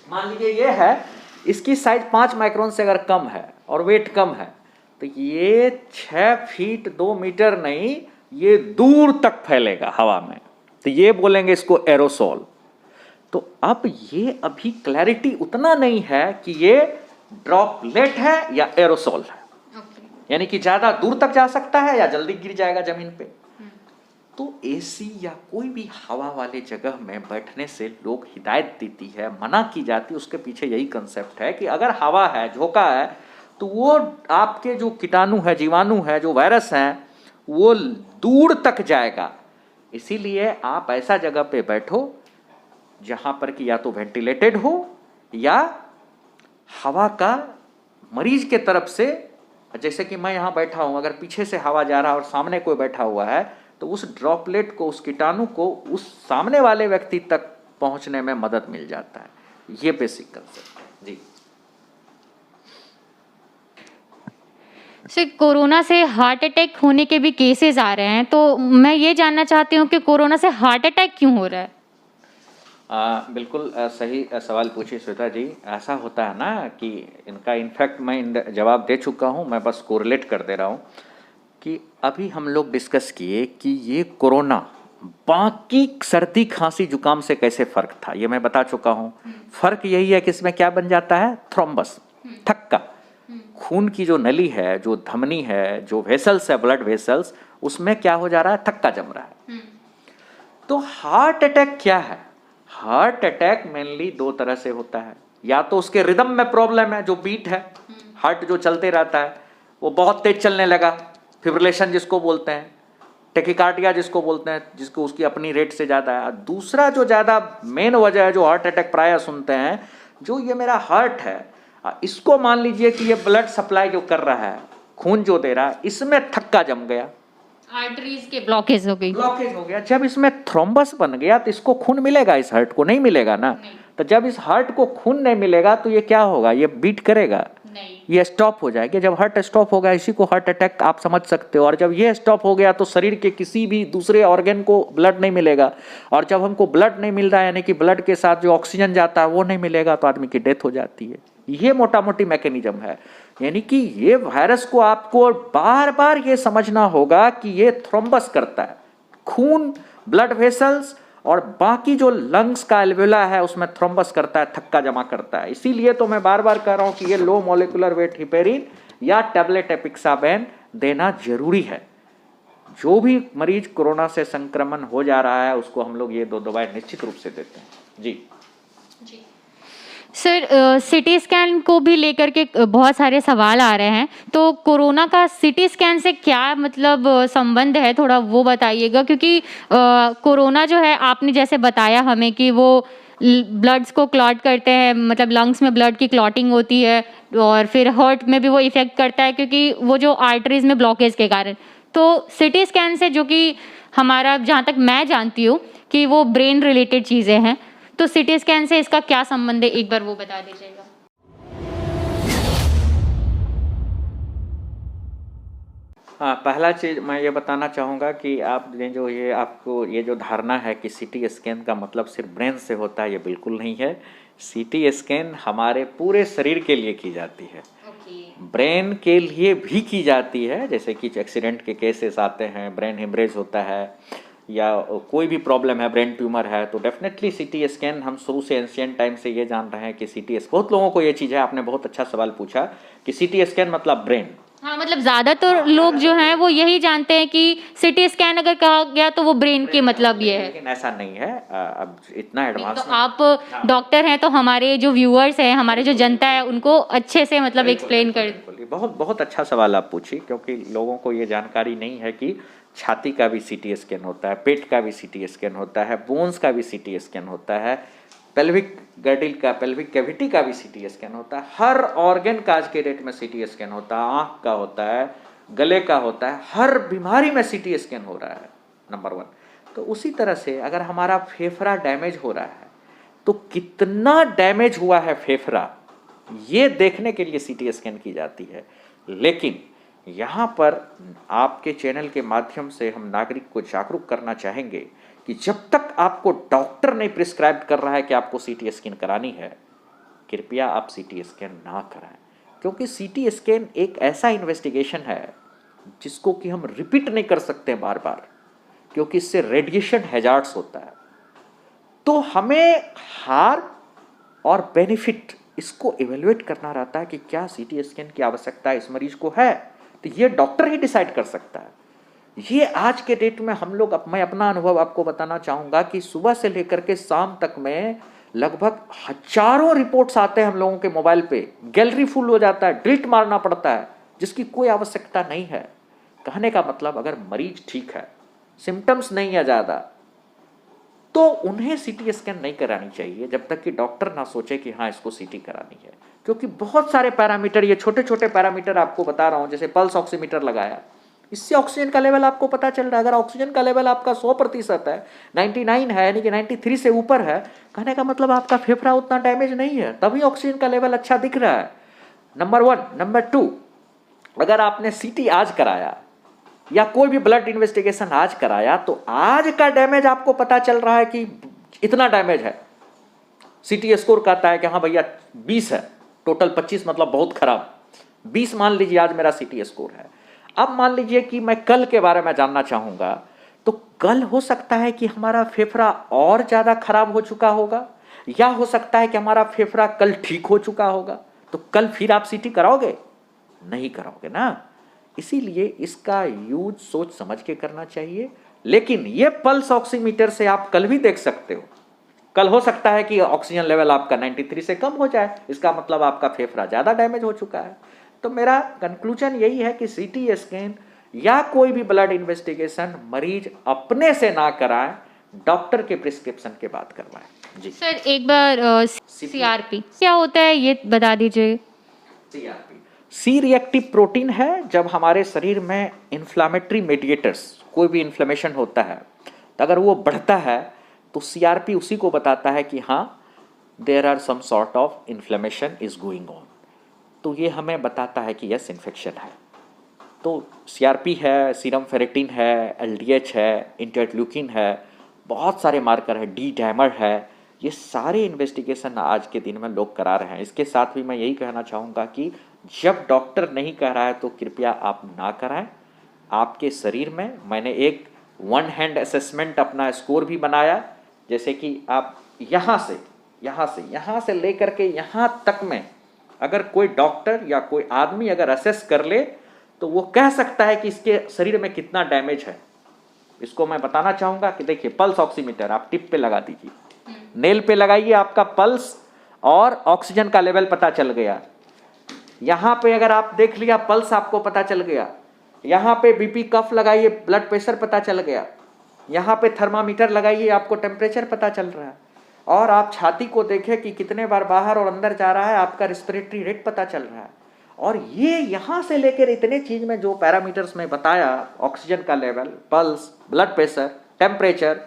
Speaker 2: मान लीजिए ये है, इसकी साइज 5 माइक्रोन से अगर कम है और वेट कम है, तो ये 6 फीट 2 मीटर नहीं, ये दूर तक फैलेगा हवा में, तो ये बोलेंगे इसको एरोसोल। तो अब ये अभी क्लैरिटी उतना नहीं है कि ये ड्रॉपलेट है या एरोसोल है, यानी कि ज्यादा दूर तक जा सकता है या जल्दी गिर जाएगा जमीन पे। तो एसी या कोई भी हवा वाले जगह में बैठने से लोग हिदायत देती है, मना की जाती है, उसके पीछे यही कंसेप्ट है कि अगर हवा है, झोंका है, तो वो आपके जो कीटाणु है, जीवाणु है, जो वायरस हैं, वो दूर तक जाएगा। इसीलिए आप ऐसा जगह पे बैठो जहां पर कि या तो वेंटिलेटेड हो या हवा का मरीज के तरफ से, जैसे कि मैं यहाँ बैठा हूँ, अगर पीछे से हवा जा रहा है और सामने कोई बैठा हुआ है, तो उस ड्रॉपलेट को, उस कीटाणु को उस सामने वाले व्यक्ति तक पहुंचने में मदद मिल जाता है। ये बेसिक कंसेप्ट है जी।
Speaker 1: सर, कोरोना से हार्ट अटैक होने के भी केसेस आ रहे हैं, तो मैं ये जानना चाहती हूँ कि कोरोना से हार्ट अटैक क्यों हो रहा है?
Speaker 2: बिल्कुल सही सवाल पूछी श्वेता जी। ऐसा होता है ना कि इनका इनफैक्ट मैं जवाब दे चुका हूँ, मैं बस कोरिलेट कर दे रहा हूँ कि अभी हम लोग डिस्कस किए कि ये कोरोना बाकी सर्दी खांसी जुकाम से कैसे फ़र्क था, ये मैं बता चुका हूँ। फ़र्क यही है कि इसमें क्या बन जाता है, थ्रोम्बस, थक्का। खून की जो नली है, जो धमनी है, जो वेसल्स है, ब्लड वेसल्स, उसमें क्या हो जा रहा है, थक्का जम रहा है। तो हार्ट अटैक क्या है? हार्ट अटैक मेनली 2 तरह से होता है। या तो उसके रिदम में प्रॉब्लम है, जो बीट है, हार्ट जो चलते रहता है वो बहुत तेज चलने लगा, फिब्रिलेशन जिसको बोलते हैं, टेकिकार्डिया जिसको बोलते हैं, जिसको उसकी अपनी रेट से ज़्यादा है। दूसरा जो ज़्यादा मेन वजह है जो हार्ट अटैक प्राय सुनते हैं, जो ये मेरा हार्ट है, इसको मान लीजिए कि ये ब्लड सप्लाई जो कर रहा है, खून जो दे रहा है, इसमें थक्का जम गया,
Speaker 1: आर्टरीज के ब्लॉकेज हो गई,
Speaker 2: ब्लॉकेज हो गया। जब इसमें थ्रोम्बस बन गया तो इसको खून मिलेगा, इस हार्ट को नहीं मिलेगा ना। तो जब इस हार्ट को खून नहीं मिलेगा तो ये क्या होगा, ये बीट करेगा नहीं, ये स्टॉप हो जाएगा। जब हार्ट स्टॉप होगा, इसी को हार्ट अटैक आप समझ सकते हो। और जब ये स्टॉप हो गया तो शरीर के किसी भी दूसरे ऑर्गन को ब्लड नहीं मिलेगा, और जब हमको ब्लड नहीं मिल रहा है, यानी कि ब्लड के साथ जो ऑक्सीजन जाता है वो नहीं मिलेगा, तो आदमी की डेथ हो जाती है। ये मोटा मोटी मैकेनिज्म है। यानी कि ये वायरस को आपको बार बार ये समझना होगा कि ये थ्रोम्बस करता है, खून, ब्लड वेसल्स और बाकी जो लंग्स का एल्वेला है उसमें थ्रोम्बस करता है, थक्का जमा करता है। इसीलिए तो मैं बार बार कह रहा हूं कि ये लो मॉलिक्यूलर वेट हिपेरिन या टैबलेट एपिक्साबेन देना जरूरी है। जो भी मरीज कोरोना से संक्रमण हो जा रहा है उसको हम लोग ये 2 दवाएं निश्चित रूप से देते हैं जी।
Speaker 1: सर, सिटी स्कैन को भी लेकर के बहुत सारे सवाल आ रहे हैं, तो कोरोना का सिटी स्कैन से क्या मतलब संबंध है, थोड़ा वो बताइएगा। क्योंकि कोरोना जो है, आपने जैसे बताया हमें कि वो ब्लड्स को क्लॉट करते हैं, मतलब लंग्स में ब्लड की क्लॉटिंग होती है, और फिर हार्ट में भी वो इफेक्ट करता है क्योंकि वो जो आर्टरीज में ब्लॉकेज के कारण। तो सिटी स्कैन से, जो कि हमारा, जहाँ तक मैं जानती हूँ कि वो ब्रेन रिलेटेड चीज़ें हैं, तो सिटी स्कैन से इसका क्या संबंध है, एक बार वो बता दीजिएगा।
Speaker 2: हाँ, पहला चीज़ मैं ये बताना चाहूँगा कि आपने जो ये आपको ये जो धारणा है कि सीटी स्कैन का मतलब सिर्फ ब्रेन से होता है, ये बिल्कुल नहीं है। सीटी स्कैन हमारे पूरे शरीर के लिए की जाती है, ब्रेन के लिए भी की जाती है। जैसे कि एक्सीडेंट के केसेस आते हैं, ब्रेन हेमरेज होता है या कोई भी प्रॉब्लम है, ब्रेन ट्यूमर है, तो डेफिनेटली सीटी स्कैन हम शुरू से एंशिएंट टाइम से ये जान रहे हैं कि सीटी स्कैन, बहुत लोगों को ये चीज़ है। आपने बहुत अच्छा सवाल पूछा कि सीटी स्कैन मतलब ब्रेन।
Speaker 1: हाँ, मतलब ज़्यादातर लोग जो हैं वो यही जानते हैं कि सिटी स्कैन अगर कहा गया तो वो ब्रेन के मतलब ये है,
Speaker 2: लेकिन ऐसा नहीं है। अब इतना एडवांस,
Speaker 1: तो आप डॉक्टर हैं तो हमारे जो व्यूअर्स हैं, हमारे जो जनता है, उनको अच्छे से मतलब एक्सप्लेन कर।
Speaker 2: बहुत बहुत अच्छा सवाल आप पूछी, क्योंकि लोगों को ये जानकारी नहीं है कि छाती का भी सीटी स्कैन होता है, पेट का भी सीटी स्कैन होता है, बोन्स का भी सीटी स्कैन होता है, पेल्विक गर्डिल का, पेल्विक कैविटी का भी सीटी स्कैन होता है। हर ऑर्गन का आज के डेट में सीटी स्कैन होता है, आँख का होता है, गले का होता है, हर बीमारी में सीटी स्कैन हो रहा है, नंबर 1। तो उसी तरह से अगर हमारा फेफड़ा डैमेज हो रहा है तो कितना डैमेज हुआ है फेफड़ा, ये देखने के लिए सीटी स्कैन की जाती है। लेकिन यहाँ पर आपके चैनल के माध्यम से हम नागरिक को जागरूक करना चाहेंगे कि जब तक आपको डॉक्टर नहीं प्रिस्क्राइब कर रहा है कि आपको सीटी स्कैन करानी है, कृपया आप सीटी स्कैन ना कराएं, क्योंकि सीटी स्कैन एक ऐसा इन्वेस्टिगेशन है जिसको कि हम रिपीट नहीं कर सकते बार बार, क्योंकि इससे रेडिएशन हैजार्ड्स होता है। तो हमें हार और बेनिफिट इसको इवेल्युएट करना रहता है कि क्या सीटी स्कैन की आवश्यकता इस मरीज को है, तो ये डॉक्टर ही डिसाइड कर सकता है। ये आज के डेट में हम लोग, मैं अपना अनुभव आपको बताना चाहूँगा कि सुबह से लेकर के शाम तक में लगभग हजारों रिपोर्ट्स आते हैं हम लोगों के मोबाइल पे, गैलरी फुल हो जाता है, डिलीट मारना पड़ता है, जिसकी कोई आवश्यकता नहीं है। कहने का मतलब अगर मरीज ठीक है, सिम्टम्स नहीं है ज़्यादा, तो उन्हें सीटी स्कैन नहीं करानी चाहिए जब तक कि डॉक्टर ना सोचे कि हाँ इसको सीटी करानी है। क्योंकि बहुत सारे पैरामीटर, ये छोटे छोटे पैरामीटर आपको बता रहा हूँ, जैसे पल्स ऑक्सीमीटर लगाया, इससे ऑक्सीजन का लेवल आपको पता चल रहा है। अगर ऑक्सीजन का लेवल आपका 100% है, 99 है, यानी कि 93 से ऊपर है, कहने का मतलब आपका फेफड़ा उतना डैमेज नहीं है, तभी ऑक्सीजन का लेवल अच्छा दिख रहा है। नंबर 1। नंबर 2, अगर आपने सीटी आज कराया या कोई भी ब्लड इन्वेस्टिगेशन आज कराया, तो आज का डैमेज आपको पता चल रहा है कि इतना डैमेज है। सीटी स्कोर कहता है कि हाँ भैया 20 है, टोटल 25 मतलब बहुत खराब, 20 मान लीजिए आज मेरा सीटी स्कोर है। अब मान लीजिए कि मैं कल के बारे में जानना चाहूँगा, तो कल हो सकता है कि हमारा फेफड़ा और ज़्यादा खराब हो चुका होगा, या हो सकता है कि हमारा फेफड़ा कल ठीक हो चुका होगा। तो कल फिर आप सीटी कराओगे? नहीं कराओगे ना। इसीलिए इसका यूज सोच समझ के करना चाहिए। लेकिन ये पल्स ऑक्सीमीटर से आप कल भी देख सकते हो, कल हो सकता है कि ऑक्सीजन लेवल आपका 93 से कम हो जाए, इसका मतलब आपका फेफड़ा ज़्यादा डैमेज हो चुका है। तो मेरा कंक्लूजन यही है कि सीटी स्कैन या कोई भी ब्लड इन्वेस्टिगेशन मरीज अपने से ना कराएं, डॉक्टर के प्रिस्क्रिप्शन के बाद करवाएं। जी
Speaker 1: सर, एक बार सीआरपी क्या होता है ये बता दीजिए।
Speaker 2: सीआरपी सी रिएक्टिव प्रोटीन है। जब हमारे शरीर में इन्फ्लामेटरी मेडिएटर्स, कोई भी इन्फ्लेमेशन होता है, तो अगर वो बढ़ता है तो सीआरपी उसी को बताता है कि हाँ there are some sort of inflammation is going on. तो ये हमें बताता है कि यस इन्फेक्शन है। तो सीआरपी है, सीरम फेरेटिन है, एलडीएच है, इंटरल्यूकिन है, बहुत सारे मार्कर है, डी डायमर है। ये सारे इन्वेस्टिगेशन आज के दिन में लोग करा रहे हैं। इसके साथ भी मैं यही कहना चाहूँगा कि जब डॉक्टर नहीं कह रहा है तो कृपया आप ना कराएं। आपके शरीर में मैंने एक 1 हैंड असेसमेंट अपना स्कोर भी बनाया, जैसे कि आप यहाँ से लेकर के यहाँ तक में अगर कोई डॉक्टर या कोई आदमी अगर असेस कर ले तो वो कह सकता है कि इसके शरीर में कितना डैमेज है। इसको मैं बताना चाहूँगा कि देखिए, पल्स ऑक्सीमीटर आप टिप पे लगा दीजिए, नेल पे लगाइए, आपका पल्स और ऑक्सीजन का लेवल पता चल गया। यहाँ पे अगर आप देख लिया, पल्स आपको पता चल गया। यहाँ पे बीपी कफ लगाइए, ब्लड प्रेशर पता चल गया। यहाँ पे थर्मामीटर लगाइए, आपको टेम्परेचर पता चल रहा है। और आप छाती को देखें कि कितने बार बाहर और अंदर जा रहा है, आपका रेस्पिरेटरी रेट पता चल रहा है। और ये यहाँ से लेकर इतने चीज में जो पैरामीटर्स में बताया, ऑक्सीजन का level, pulse, blood pressure, temperature,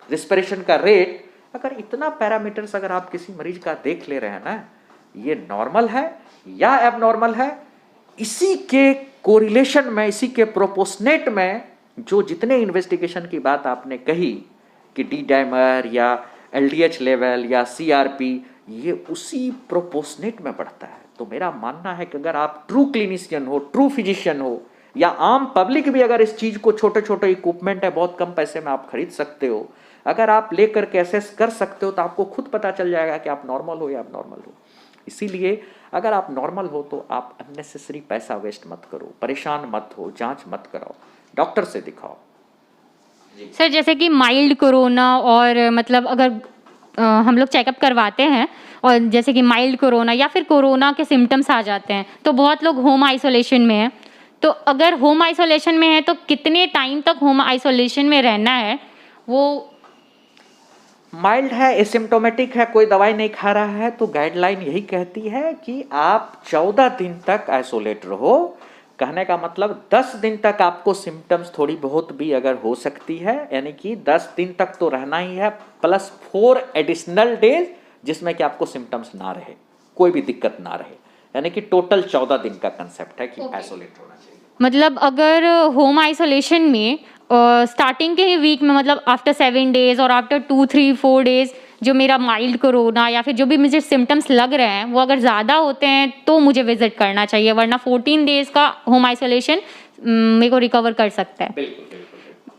Speaker 2: respiration का रेट, अगर इतना पैरामीटर्स अगर आप किसी मरीज का देख ले रहे हैं ना, ये नॉर्मल है या एबनॉर्मल है, इसी के कोरिलेशन में, इसी के प्रोपोर्शनेट में जो जितने इन्वेस्टिगेशन की बात आपने कही कि डी डायमर या एलडीएच लेवल या सीआरपी, ये उसी प्रोपोर्शनेट में बढ़ता है। तो मेरा मानना है कि अगर आप ट्रू क्लिनिशियन हो, ट्रू फिजिशियन हो, या आम पब्लिक भी अगर इस चीज़ को, छोटे छोटे इक्विपमेंट है, बहुत कम पैसे में आप खरीद सकते हो, अगर आप लेकर के असेस कर सकते हो, तो आपको खुद पता चल जाएगा कि आप नॉर्मल हो या एबनॉर्मल हो। इसीलिए अगर आप नॉर्मल हो तो आप अननेसेसरी पैसा वेस्ट मत करो, परेशान मत हो, जांच मत कराओ, डॉक्टर से दिखाओ।
Speaker 1: सर, जैसे कि माइल्ड कोरोना और मतलब अगर हम लोग चेकअप करवाते हैं और जैसे कि माइल्ड कोरोना या फिर कोरोना के सिम्टम्स आ जाते हैं, तो बहुत लोग होम आइसोलेशन में हैं। तो अगर होम आइसोलेशन में है तो कितने टाइम तक होम आइसोलेशन में रहना है? वो
Speaker 2: माइल्ड है, एसिम्टोमेटिक है, कोई दवाई नहीं खा रहा है, तो गाइडलाइन यही कहती है कि आप 14 दिन तक आइसोलेट रहो। कहने का मतलब 10 दिन तक आपको सिम्टम्स थोड़ी बहुत भी अगर हो सकती है, यानी कि 10 दिन तक तो रहना ही है, प्लस 4 एडिशनल डेज जिसमें कि आपको सिम्टम्स ना रहे, कोई भी दिक्कत ना रहे। यानी कि टोटल 14 दिन का कंसेप्ट है कि आइसोलेट होना चाहिए।
Speaker 1: मतलब अगर होम आइसोलेशन में स्टार्टिंग के ही वीक में, मतलब आफ्टर 7 डेज और आफ्टर 2-3-4 डेज जो मेरा माइल्ड कोरोना या फिर जो भी मुझे सिम्टम्स लग रहे हैं वो अगर ज़्यादा होते हैं तो मुझे विजिट करना चाहिए, वरना 14 डेज का होम आइसोलेशन मेरे को रिकवर कर सकता है।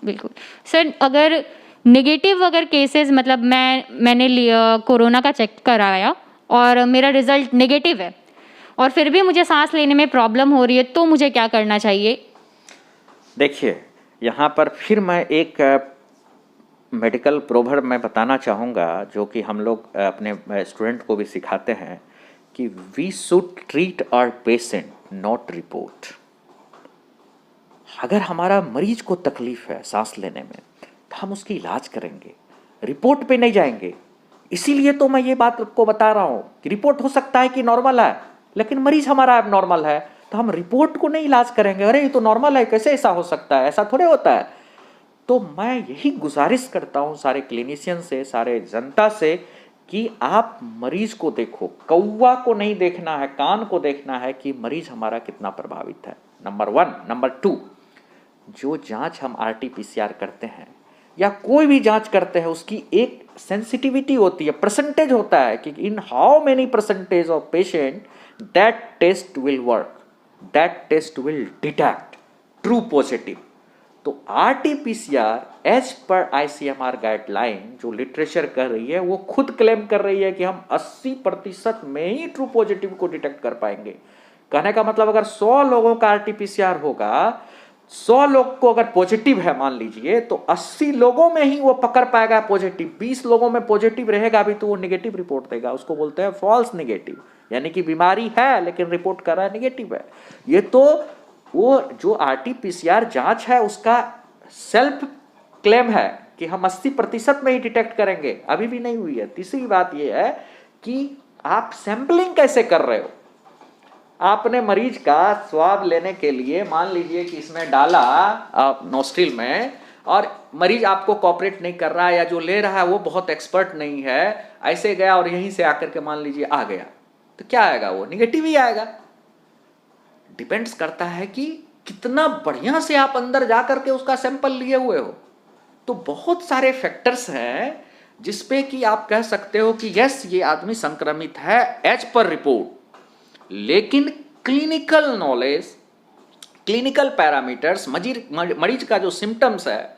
Speaker 1: बिल्कुल सर। अगर नेगेटिव अगर केसेस, मतलब मैंने कोरोना का चेक कराया और मेरा रिजल्ट नेगेटिव है और फिर भी मुझे सांस लेने में प्रॉब्लम हो रही है, तो मुझे क्या करना चाहिए?
Speaker 2: देखिए, यहाँ पर फिर मैं एक मेडिकल प्रोवर्ब मैं बताना चाहूँगा, जो कि हम लोग अपने स्टूडेंट को भी सिखाते हैं कि we should treat our patient not report. अगर हमारा मरीज को तकलीफ है सांस लेने में तो हम उसकी इलाज करेंगे, रिपोर्ट पे नहीं जाएंगे। इसीलिए तो मैं ये बात आपको बता रहा हूँ कि रिपोर्ट हो सकता है कि नॉर्मल है, लेकिन मरीज हमारा अब नॉर्मल है, तो हम रिपोर्ट को नहीं इलाज करेंगे। अरे ये तो नॉर्मल है, कैसे ऐसा हो सकता है, ऐसा थोड़े होता है। तो मैं यही गुजारिश करता हूँ सारे क्लिनिशियन से, सारे जनता से, कि आप मरीज को देखो, कौवा को नहीं देखना है, कान को देखना है कि मरीज हमारा कितना प्रभावित है। नंबर 1। नंबर 2, जो जांच हम RT-PCR करते हैं या कोई भी जांच करते हैं, उसकी एक सेंसिटिविटी होती है, परसेंटेज होता है कि in how many percentage of patient that test will work, that test will detect true positive. तो RT-PCR as per ICMR guideline जो लिटरेचर कर रही है, वो खुद क्लेम कर रही है कि हम 80% में ही ट्रू पॉजिटिव को डिटेक्ट कर पाएंगे। कहने का मतलब अगर 100 लोगों का RT-PCR होगा, 100 लोग को अगर पॉजिटिव है मान लीजिए, तो 80 लोगों में ही वो पकड़ पाएगा पॉजिटिव। 20 लोगों में पॉजिटिव रहेगा भी तो वो नेगेटिव रिपोर्ट देगा, उसको बोलते हैं फॉल्स नेगेटिव, यानी कि बीमारी है लेकिन रिपोर्ट कर रहा है नेगेटिव है। ये तो वो जो RT-PCR जांच है उसका सेल्फ क्लेम है कि हम 80% में ही डिटेक्ट करेंगे, अभी भी नहीं हुई है। तीसरी बात ये है कि आप सैंपलिंग कैसे कर रहे हो। आपने मरीज का स्वाब लेने के लिए मान लीजिए कि इसमें डाला नोस्ट्रिल में, और मरीज आपको कोऑपरेट नहीं कर रहा है या जो ले रहा है वो बहुत एक्सपर्ट नहीं है, ऐसे गया और यहीं से आकर के मान लीजिए आ गया, तो क्या आएगा? वो निगेटिव ही आएगा। डिपेंड्स करता है कि कितना बढ़िया से आप अंदर जा करके उसका सैंपल लिए हुए हो। तो बहुत सारे फैक्टर्स हैं जिसपे कि आप कह सकते हो कि यस ये आदमी संक्रमित है एज पर रिपोर्ट, लेकिन क्लिनिकल नॉलेज, क्लिनिकल पैरामीटर्स, मरीज का जो सिम्टम्स है,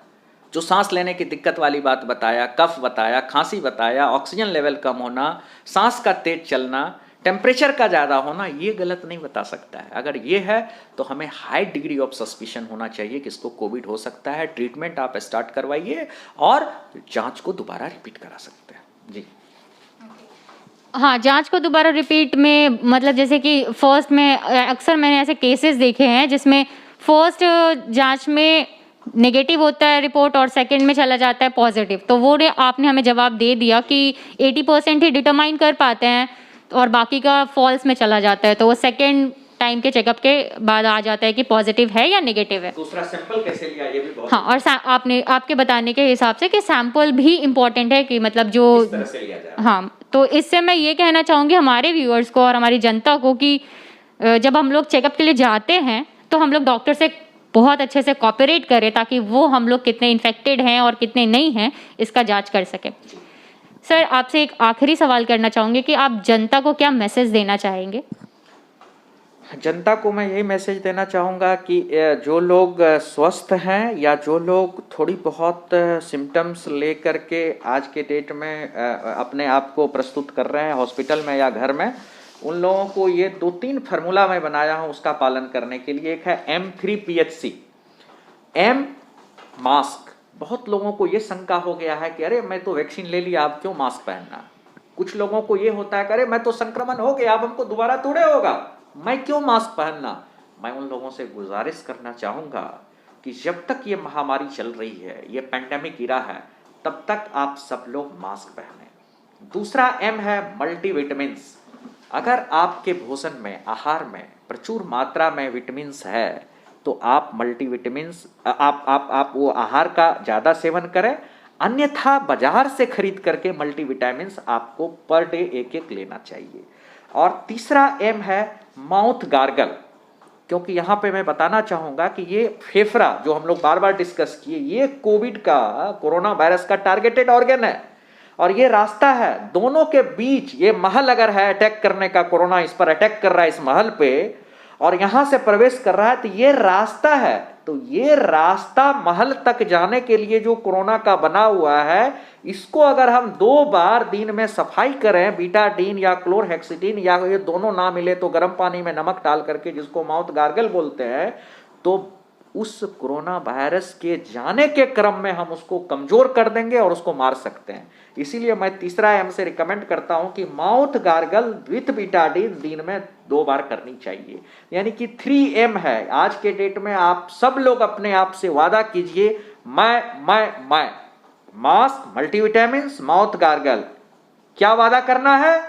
Speaker 2: जो सांस लेने की दिक्कत वाली बात बताया, कफ बताया, खांसी बताया, ऑक्सीजन लेवल कम होना, सांस का तेज चलना, टेम्परेचर का ज़्यादा होना, ये गलत नहीं बता सकता है। अगर ये है तो हमें हाई डिग्री ऑफ सस्पिशन होना चाहिए कि इसको कोविड हो सकता है। ट्रीटमेंट आप स्टार्ट करवाइए और जांच को दोबारा रिपीट करा सकते हैं। जी
Speaker 1: हाँ, जांच को दोबारा रिपीट में, मतलब जैसे कि फर्स्ट में अक्सर मैंने ऐसे केसेस देखे हैं जिसमें फर्स्ट जांच में नेगेटिव होता है रिपोर्ट और सेकंड में चला जाता है पॉजिटिव। तो वो आपने हमें जवाब दे दिया कि 80% ही डिटरमाइन कर पाते हैं और बाकी का फॉल्स में चला जाता है, तो वो सेकंड टाइम के चेकअप के बाद आ जाता है कि पॉजिटिव है या नेगेटिव है।
Speaker 2: दूसरा सैंपल कैसे लिया ये भी बहुत,
Speaker 1: हाँ, और आपने आपके बताने के हिसाब से कि सैंपल भी इम्पोर्टेंट है कि मतलब जो
Speaker 2: किस तरह से लिया जाए।
Speaker 1: हाँ, तो इससे मैं ये कहना चाहूँगी हमारे व्यूअर्स को और हमारी जनता को कि जब हम लोग चेकअप के लिए जाते हैं तो हम लोग डॉक्टर से बहुत अच्छे से कोऑपरेट करें, ताकि वो हम लोग कितने इन्फेक्टेड हैं और कितने नहीं हैं इसका जांच कर सकें। सर, आपसे एक आखिरी सवाल करना चाहूँगी कि आप जनता को क्या मैसेज देना चाहेंगे?
Speaker 2: जनता को मैं यही मैसेज देना चाहूँगा कि जो लोग स्वस्थ हैं या जो लोग थोड़ी बहुत सिम्टम्स ले करके आज के डेट में अपने आप को प्रस्तुत कर रहे हैं हॉस्पिटल में या घर में, उन लोगों को ये 2-3 फार्मूला मैं बनाया हूँ उसका पालन करने के लिए। एक है M3PHC, M मास्क। बहुत लोगों को ये शंका हो गया है कि अरे मैं तो वैक्सीन ले लिया, अब क्यों मास्क पहनना। कुछ लोगों को ये होता है कि अरे मैं तो संक्रमण हो गया, अब हमको दोबारा थोड़े होगा, मैं क्यों मास्क पहनना। मैं उन लोगों से गुजारिश करना चाहूँगा कि जब तक ये महामारी चल रही है, ये पैंडेमिक इरा है, तब तक आप सब लोग मास्क पहनें। दूसरा M है मल्टीविटामिन्स। अगर आपके भोजन में, आहार में प्रचुर मात्रा में विटामिन्स है तो आप मल्टीविटामिन्स आप वो आहार का ज़्यादा सेवन करें, अन्यथा बाजार से खरीद करके मल्टीविटामिन्स आपको पर डे एक लेना चाहिए। और तीसरा M है माउथ गार्गल, क्योंकि यहाँ पे मैं बताना चाहूँगा कि ये फेफड़ा जो हम लोग बार बार डिस्कस किए, ये कोविड का, कोरोना वायरस का टारगेटेड ऑर्गन है और ये रास्ता है दोनों के बीच। ये महल अगर है अटैक करने का, कोरोना इस पर अटैक कर रहा है इस महल पे और यहाँ से प्रवेश कर रहा है, तो ये रास्ता है। तो ये रास्ता महल तक जाने के लिए जो कोरोना का बना हुआ है, इसको अगर हम 2 बार दिन में सफाई करें, बीटाडीन या क्लोरहेक्सिडिन या ये दोनों ना मिले तो गर्म पानी में नमक डाल करके, जिसको माउथ गार्गल बोलते हैं, तो उस कोरोना वायरस के जाने के क्रम में हम उसको कमजोर कर देंगे और उसको मार सकते हैं। इसीलिए मैं तीसरा एम से रिकमेंड करता हूं कि माउथ गार्गल विथ बीटाडीन दिन में 2 बार करनी चाहिए, यानी कि 3M है। आज के डेट में आप सब लोग अपने आप से वादा कीजिए, मैं मास्क, मल्टीविटामिन्स, माउथ गार्गल। क्या वादा करना है?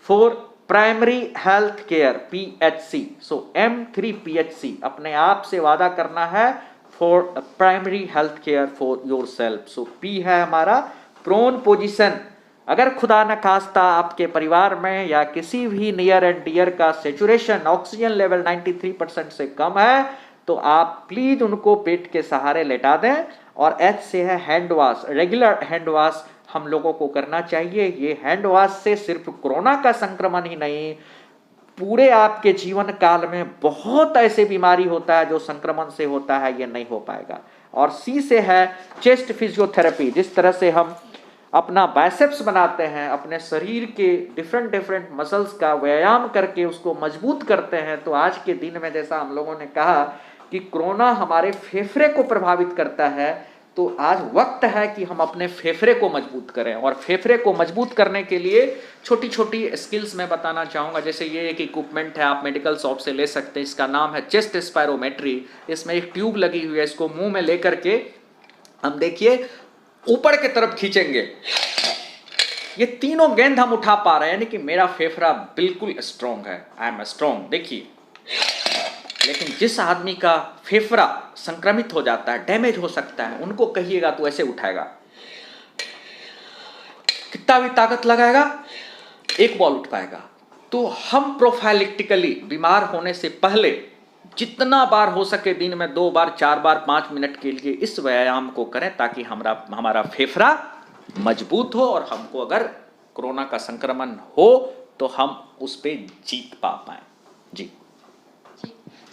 Speaker 2: For primary health care, PHC। So M3PHC अपने आप से वादा करना है for primary health care for your self. So P है हमारा प्रोन पोजीशन। अगर खुदा न खास्ता आपके परिवार में या किसी भी नियर एंड डियर का सेचुरेशन ऑक्सीजन लेवल 93% से कम है, तो आप प्लीज उनको पेट के सहारे लेटा दें। और H से है hand wash. Regular hand wash हम लोगों को करना चाहिए। ये हैंड वॉश से सिर्फ कोरोना का संक्रमण ही नहीं, पूरे आपके जीवन काल में बहुत ऐसे बीमारी होता है जो संक्रमण से होता है, ये नहीं हो पाएगा। और C से है चेस्ट फिजियोथेरेपी। जिस तरह से हम अपना बाइसेप्स बनाते हैं, अपने शरीर के डिफरेंट मसल्स का व्यायाम करके उसको मजबूत करते हैं, तो आज के दिन में जैसा हम लोगों ने कहा कि कोरोना हमारे फेफड़े को प्रभावित करता है, तो आज वक्त है कि हम अपने फेफड़े को मजबूत करें। और फेफड़े को मजबूत करने के लिए छोटी छोटी स्किल्स मैं बताना चाहूँगा। जैसे ये एक इक्विपमेंट है, आप मेडिकल शॉप से ले सकते हैं। इसका नाम है चेस्ट स्पायरोमेट्री। इसमें एक ट्यूब लगी हुई है, इसको मुंह में लेकर के हम देखिए ऊपर की तरफ खींचेंगे, ये तीनों गेंद हम उठा पा रहे हैं, यानी कि मेरा फेफड़ा बिल्कुल स्ट्रॉन्ग है, आई एम स्ट्रॉन्ग। देखिए, लेकिन जिस आदमी का फेफड़ा संक्रमित हो जाता है, डैमेज हो सकता है, उनको कहिएगा तो ऐसे उठाएगा, कितना भी ताकत लगाएगा, 1 बॉल उठ पाएगा। तो हम प्रोफाइलेक्टिकली बीमार होने से पहले जितना बार हो सके दिन में 2 बार, 4 बार, 5 मिनट के लिए इस व्यायाम को करें, ताकि हमारा फेफड़ा मजबूत हो और हमको अगर कोरोना का संक्रमण हो तो हम उस पर जीत पा पाए। जी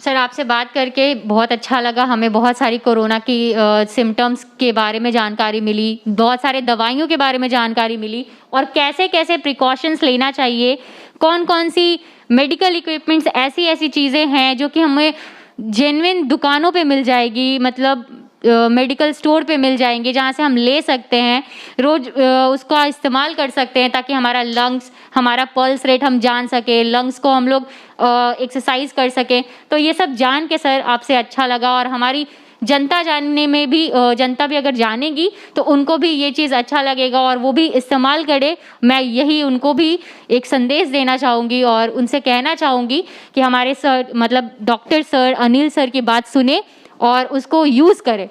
Speaker 1: सर, आपसे बात करके बहुत अच्छा लगा। हमें बहुत सारी कोरोना की सिम्टम्स के बारे में जानकारी मिली, बहुत सारे दवाइयों के बारे में जानकारी मिली और कैसे कैसे प्रिकॉशंस लेना चाहिए, कौन कौन सी मेडिकल इक्विपमेंट्स, ऐसी चीज़ें हैं जो कि हमें जेन्युइन दुकानों पे मिल जाएगी, मतलब मेडिकल स्टोर पे मिल जाएंगे, जहाँ से हम ले सकते हैं, रोज उसका इस्तेमाल कर सकते हैं, ताकि हमारा लंग्स, हमारा पल्स रेट हम जान सके, लंग्स को हम लोग एक्सरसाइज कर सकें। तो ये सब जान के सर आपसे अच्छा लगा और हमारी जनता जानने में भी, जनता भी अगर जानेगी तो उनको भी ये चीज़ अच्छा लगेगा और वो भी इस्तेमाल करे। मैं यही उनको भी एक संदेश देना चाहूँगी और उनसे कहना चाहूँगी कि हमारे सर, मतलब डॉक्टर सर, अनिल सर की बात सुने और उसको यूज़ करें।